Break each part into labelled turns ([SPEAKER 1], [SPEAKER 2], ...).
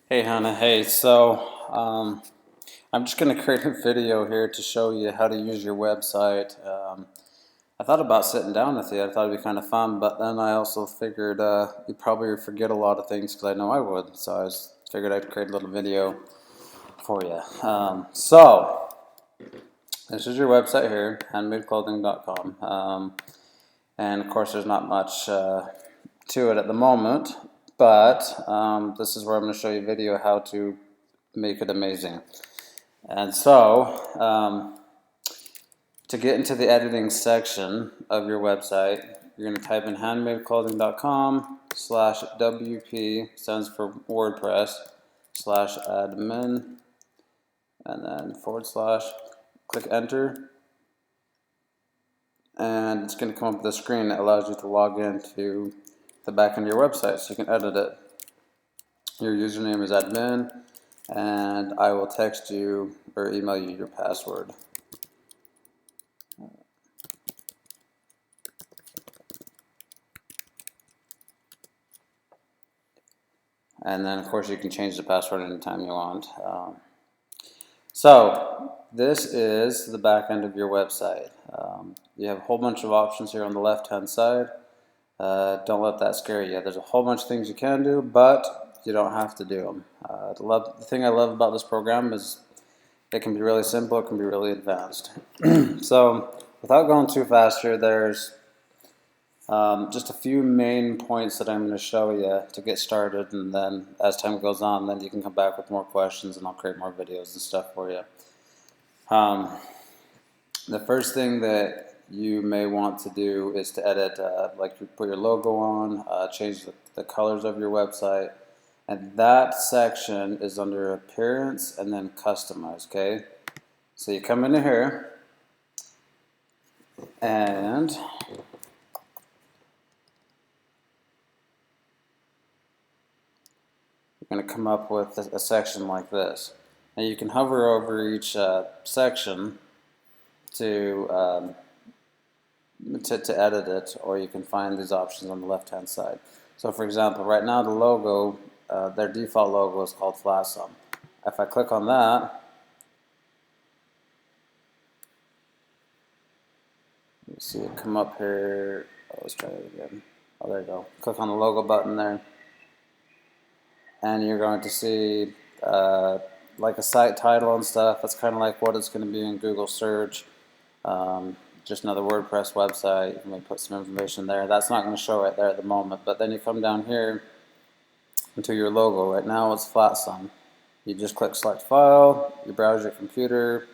[SPEAKER 1] Hey Hannah, hey, I'm just going to create a video here to show you how to use your website. I thought about sitting down with you, I thought it'd be kind of fun, but then I also figured you'd probably forget a lot of things because I know I would, so figured I'd create a little video for you. This is your website here, handmadeclothing.com, and of course there's not much to it at the moment, but this is where I'm going to show you a video how to make it amazing. And to get into the editing section of your website, you're going to type in handmadeclothing.com/WP, stands for WordPress, /admin, and then /, click enter, and it's going to come up with a screen that allows you to log into the back end of your website so you can edit it. Your username is admin, and I will text you or email you your password. And then of course you can change the password anytime you want. So this is the back end of your website. You have a whole bunch of options here on the left hand side. Don't let that scare you. There's a whole bunch of things you can do, but you don't have to do them. The thing I love about this program is it can be really simple, it can be really advanced. So without going too fast here, there's just a few main points that I'm going to show you to get started, and then as time goes on, then you can come back with more questions and I'll create more videos and stuff for you. The first thing that you may want to do is to edit, like you put your logo on, change the colors of your website, and that section is under appearance and then customize, okay? So you come into here and you're going to come up with a section like this. Now you can hover over each section to edit it, or you can find these options on the left hand side. So for example, right now the logo, their default logo is called Flat Sum. If I click on that, you see it come up here. Oh, let's try it again. Oh, there you go. Click on the logo button there, and you're going to see like a site title and stuff. That's kind of like what it's going to be in Google search. Just another WordPress website. You may put some information there. That's not going to show right there at the moment, but then you come down here into your logo. Right now it's Flat Sum. You just click select file, you browse your computer.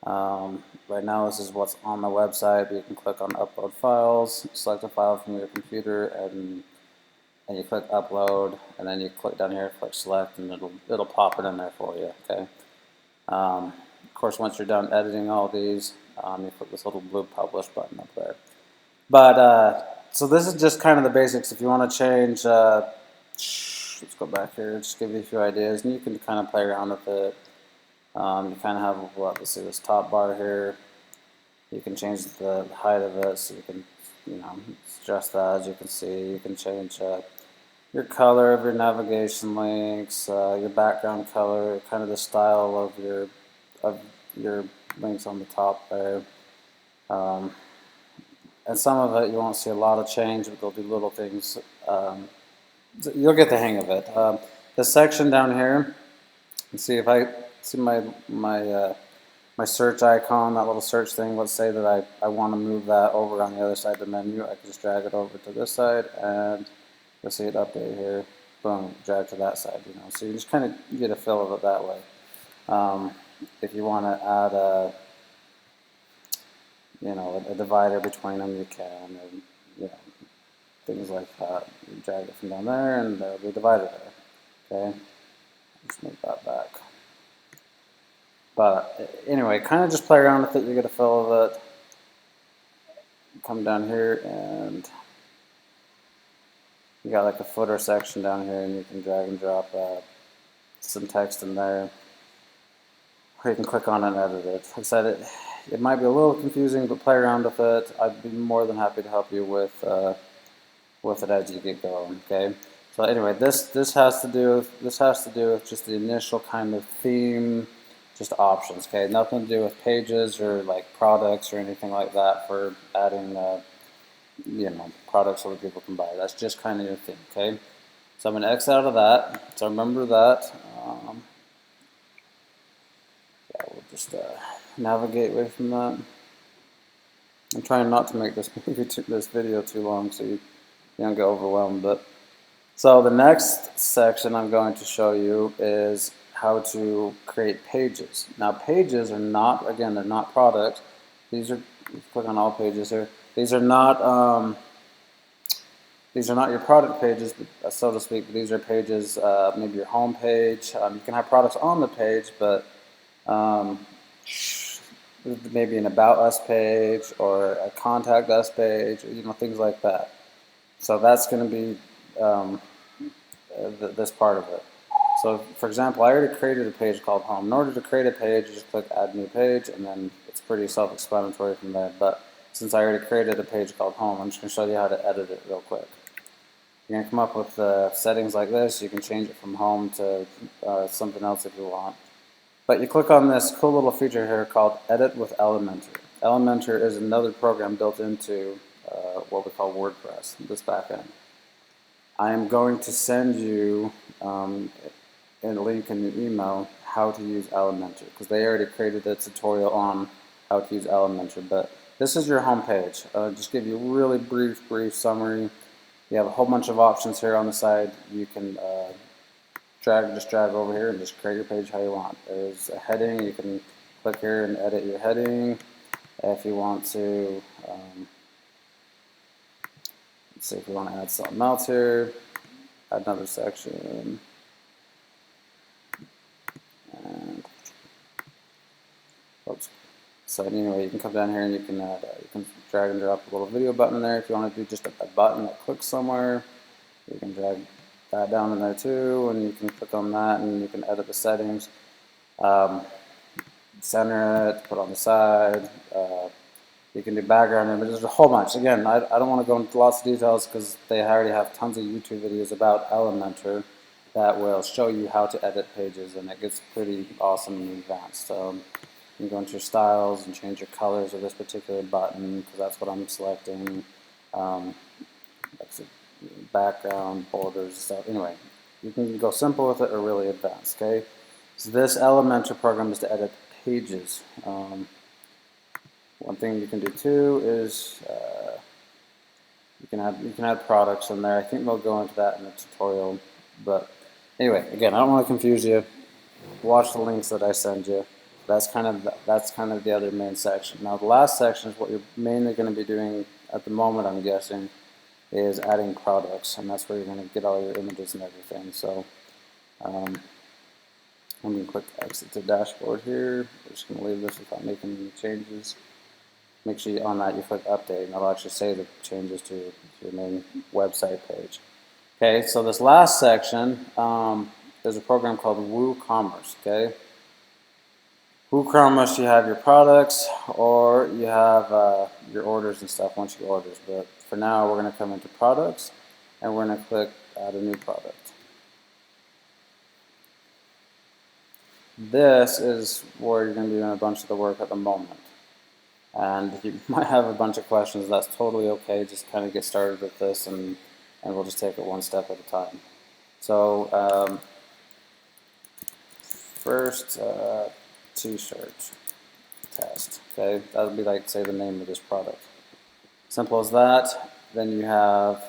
[SPEAKER 1] Right now this is what's on the website, but you can click on upload files, select a file from your computer, and you click upload, and then you click down here, click select, and it'll pop it in there for you. Okay. Of course, once you're done editing all these, you click this little blue publish button up there. But so this is just kind of the basics. If you want to change, let's go back here. Just give you a few ideas, and you can kind of play around with it. You kind of have let's see, this top bar here. You can change the height of it, so you can, adjust that. As you can see, you can change your color of your navigation links, your background color, kind of the style of your links on the top there. And some of it you won't see a lot of change, but there'll be little things. You'll get the hang of it. The section down here, let's see if I see my search icon, that little search thing. Let's say that I want to move that over on the other side of the menu. I can just drag it over to this side, and you'll see it update here. Boom, drag to that side. So you just kind of get a feel of it that way. If you want to add a divider between them, you can, and things like that. You drag it from down there, and there'll be a divider there. Okay, let's move that back. But anyway, kind of just play around with it. You get a feel of it. Come down here, and you got like a footer section down here, and you can drag and drop some text in there. Or you can click on it and edit it. Like I said, it might be a little confusing, but play around with it. I'd be more than happy to help you with it as you get going. Okay. So anyway, this has to do with just the initial kind of theme, just options. Okay, nothing to do with pages or like products or anything like that for adding products other people can buy. That's just kind of your theme. Okay, so I'm gonna X out of that. So remember that. Yeah, we'll just navigate away from that. I'm trying not to make this video too long so you don't get overwhelmed. But so the next section I'm going to show you is how to create pages. Now pages are not, again, they're not products. These are, click on all pages here. These are not your product pages, so to speak. But these are pages, maybe your home page. You can have products on the page, but maybe an About Us page or a Contact Us page, or, things like that. So that's going to be this part of it. So, for example, I already created a page called Home. In order to create a page, you just click Add New Page, and then it's pretty self-explanatory from there. But since I already created a page called Home, I'm just going to show you how to edit it real quick. You're going to come up with settings like this. You can change it from Home to something else if you want. But you click on this cool little feature here called Edit with Elementor. Elementor is another program built into what we call WordPress, this backend. I am going to send you in a link in your email how to use Elementor, because they already created a tutorial on how to use Elementor. But this is your home page. Just give you a really brief summary. You have a whole bunch of options here on the side. You can just drag over here and just create your page how you want. There's a heading. You can click here and edit your heading. If you want to, let's see if we want to add something else here, add another section. And, oops. So anyway, you can come down here and you can drag and drop a little video button in there. If you want to do just a button that clicks somewhere, you can drag that down in there too, and you can click on that and you can edit the settings, center it, put on the side. You can do background images. There's a whole bunch. Again, I don't want to go into lots of details because they already have tons of YouTube videos about Elementor that will show you how to edit pages, and it gets pretty awesome and advanced. So you can go into your styles and change your colors of this particular button, because that's what I'm selecting. That's a background, borders, stuff. Anyway, you can go simple with it or really advanced. Okay, so this Elementor program is to edit pages. One thing you can do too is you can add products in there. I think we'll go into that in the tutorial. But anyway, again, I don't want to confuse you. Watch the links that I send you. That's kind of the other main section. Now the last section is what you're mainly going to be doing at the moment, I'm guessing, is adding products, and that's where you're going to get all your images and everything. So I'm going to click Exit to Dashboard here. We're just going to leave this without making any changes. Make sure on that you click Update, and it'll actually say the changes to your main website page. Okay, so this last section, there's a program called WooCommerce. Okay, WooCommerce, you have your products or you have your orders and stuff once you orders. But for now, we're going to come into products and we're going to click Add a new product. This is where you're going to be doing a bunch of the work at the moment. And you might have a bunch of questions. That's totally okay. Just kind of get started with this, and we'll just take it one step at a time. So first, t-shirt test. Okay, that would be like, say, the name of this product. Simple as that. Then you have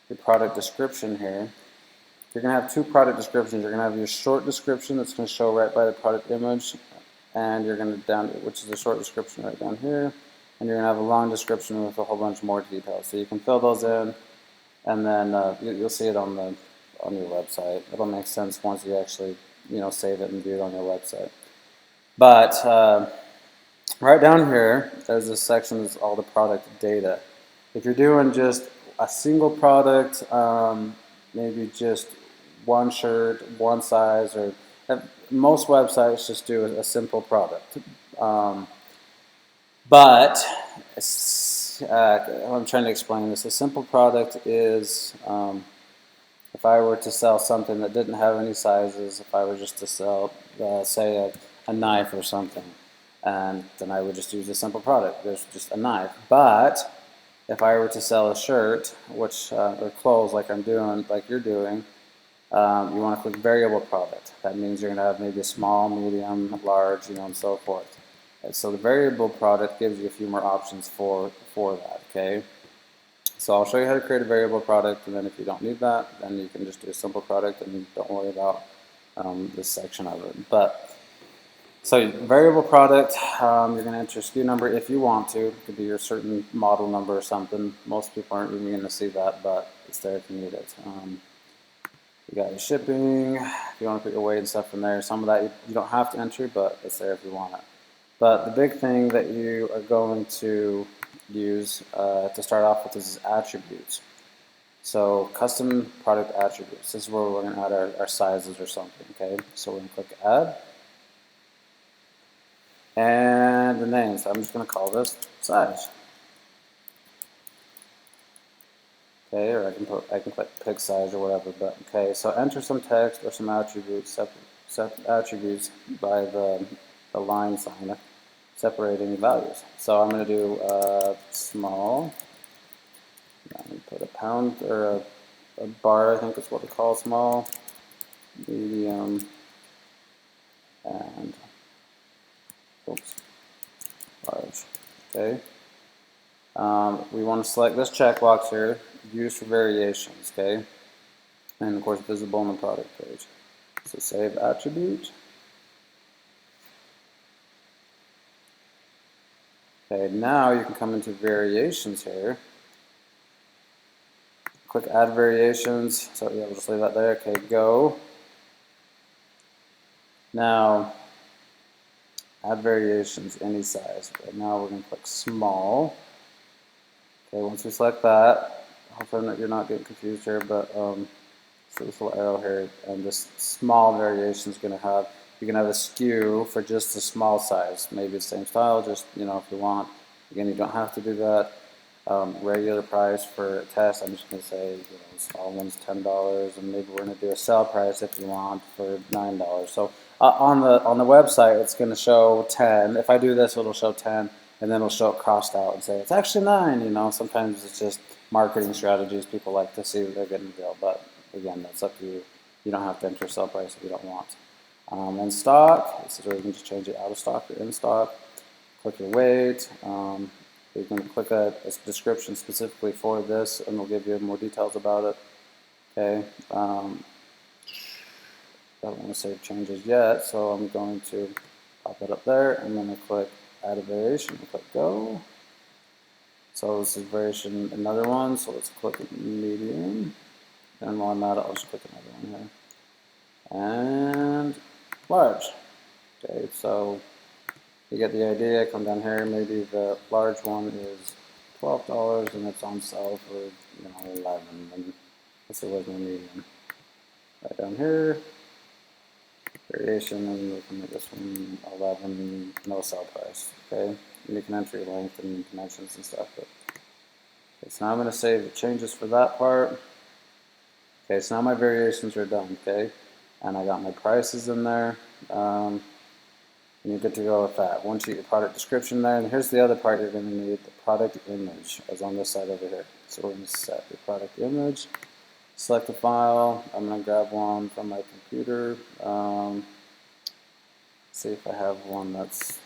[SPEAKER 1] your product description here. You're going to have two product descriptions. You're going to have your short description that's going to show right by the product image, and you're going to which is a short description right down here, and you're going to have a long description with a whole bunch more details. So you can fill those in, and then you'll see it on your website. It'll make sense once you actually save it and view it on your website. But right down here, there's this section that's all the product data. If you're doing just a single product, maybe just one shirt, one size, or most websites just do a simple product. But I'm trying to explain this. A simple product is if I were to sell something that didn't have any sizes, if I were just to sell, say, a knife or something, and then I would just use a simple product. There's just a knife. But if I were to sell a shirt, which or clothes like I'm doing, like you're doing, you want to click variable product. That means you're going to have maybe a small, medium, large, and so forth. And so the variable product gives you a few more options for that. Okay. So I'll show you how to create a variable product, and then if you don't need that, then you can just do a simple product and don't worry about this section of it. But so variable product, you're going to enter SKU number if you want to. It could be your certain model number or something. Most people aren't even going to see that, but it's there if you need it. You got your shipping. If you want to put your weight and stuff in there, some of that you don't have to enter, but it's there if you want it. But the big thing that you are going to use to start off with is attributes. So custom product attributes. This is where we're going to add our sizes or something. Okay, so we're going to click add. And the names, I'm just going to call this size. Okay, or I can click pick size or whatever. But okay, so enter some text or some attributes, set attributes by the line sign separating values. So I'm going to do small. I'm going to put a pound or a bar, I think is what we call small, medium, and oops, large. Okay. We want to select this checkbox here, use for variations, okay? And of course visible on the product page. So save attribute. Okay, now you can come into variations here. Click add variations. So yeah, we'll just leave that there. Okay, go. Now add variations any size. Right now we're going to click small. Okay, once we select that, hopefully you're not getting confused here, but so this little arrow here, and this small variation is going to have, you can have a SKU for just the small size, maybe the same style, just if you want. Again, you don't have to do that. Regular price for a test, I'm just going to say small one's $10, and maybe we're going to do a sale price if you want for $9. So on the website, it's going to show 10. If I do this, it'll show 10. And then it'll show it crossed out and say it's actually 9. Sometimes it's just marketing strategies. People like to see that they're getting a deal, but again, that's up to you. You don't have to enter sell price if you don't want. In stock, this is where you can just change it out of stock or in stock. Click your weight. You can click a description specifically for this, and it'll give you more details about it. Okay. I don't want to save changes yet, so I'm going to pop it up there. I'm going to click add a variation, click go. So this is variation another one, so let's click medium. And while I'm at it, I'll just click another one here. And large. Okay, so you get the idea. Come down here, maybe the large one is $12 and it's on sale for 11, and let's see what's my medium. Right down here. Variation, and we can make this one 11, no sell price. Okay, and you can enter your length and dimensions and stuff. But okay, so now I'm going to save the changes for that part. Okay, so now my variations are done. Okay, and I got my prices in there, and you're good to go with that. Once you get your product description there, and here's the other part you're going to need: the product image, as on this side over here. So we're going to set the product image. Select a file. I'm going to grab one from my computer. See if I have one that's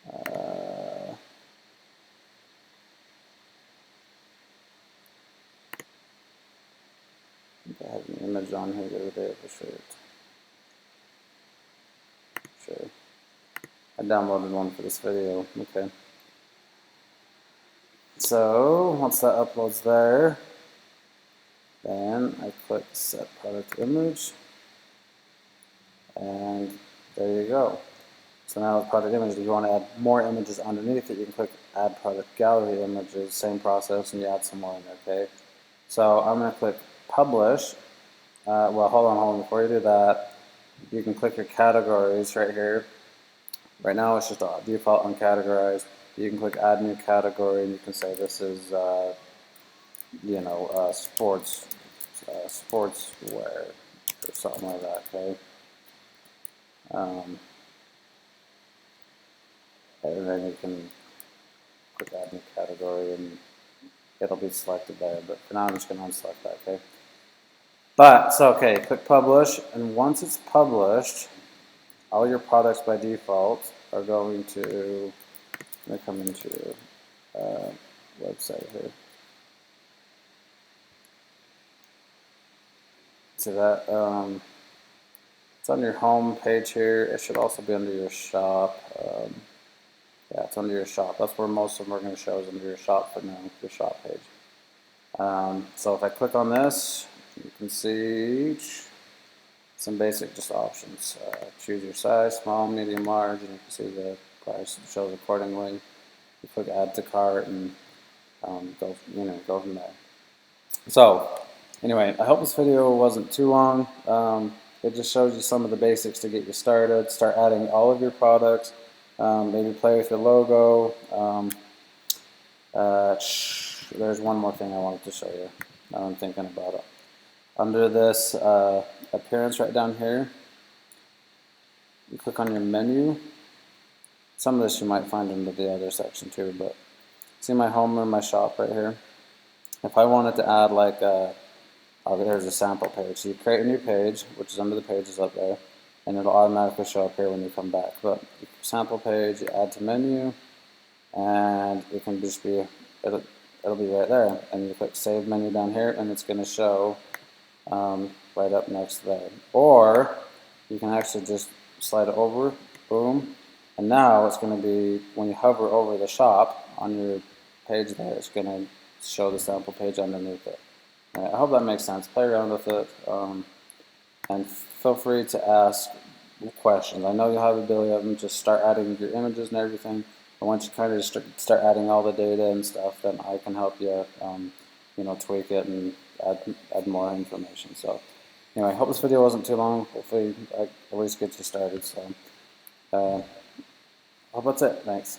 [SPEAKER 1] I think I have an image on here the other day of a shirt. Sure. I downloaded one for this video. Okay. So once that uploads there, then I click set product image, and there you go. So now with product image, if you want to add more images underneath it, you can click add product gallery images, same process, and you add some more in there, okay? So I'm going to click publish. Well, hold on, before you do that, you can click your categories right here. Right now it's just default uncategorized. you can click add new category, and you can say this is sportswear or something like that. Okay. And then you can click add new category, and it'll be selected there. But for now, I'm just going to unselect that. Okay. But so okay, click publish, and once it's published, all your products by default are going to. Let me come into website here. See that? It's on your home page here. It should also be under your shop. Yeah, it's under your shop. That's where most of them are going to show, is under your shop for now, your shop page. So if I click on this, you can see some basic just options. Choose your size, small, medium, large, and you can see the price shows accordingly. You click add to cart and go from there. So anyway, I hope this video wasn't too long. It just shows you some of the basics to get you started. Start adding all of your products. Maybe play with your logo. There's one more thing I wanted to show you. Now I'm thinking about it. Under this appearance right down here, you click on your menu. Some of this you might find under the other section too, but see my home and my shop right here. If I wanted to add like there's a sample page. So you create a new page, which is under the pages up there, and it'll automatically show up here when you come back. But sample page, you add to menu, and it can just be, it'll be right there. And you click save menu down here, and it's going to show right up next there. Or you can actually just slide it over, boom, and now it's going to be, when you hover over the shop on your page there, it's going to show the sample page underneath it. Right, I hope that makes sense. Play around with it, and feel free to ask questions. I know you'll have a billion of them. Just start adding your images and everything. But once you kind of just start adding all the data and stuff, then I can help you, tweak it and add more information. So anyway, I hope this video wasn't too long. Hopefully I at least get you started. So I hope that's it. Thanks.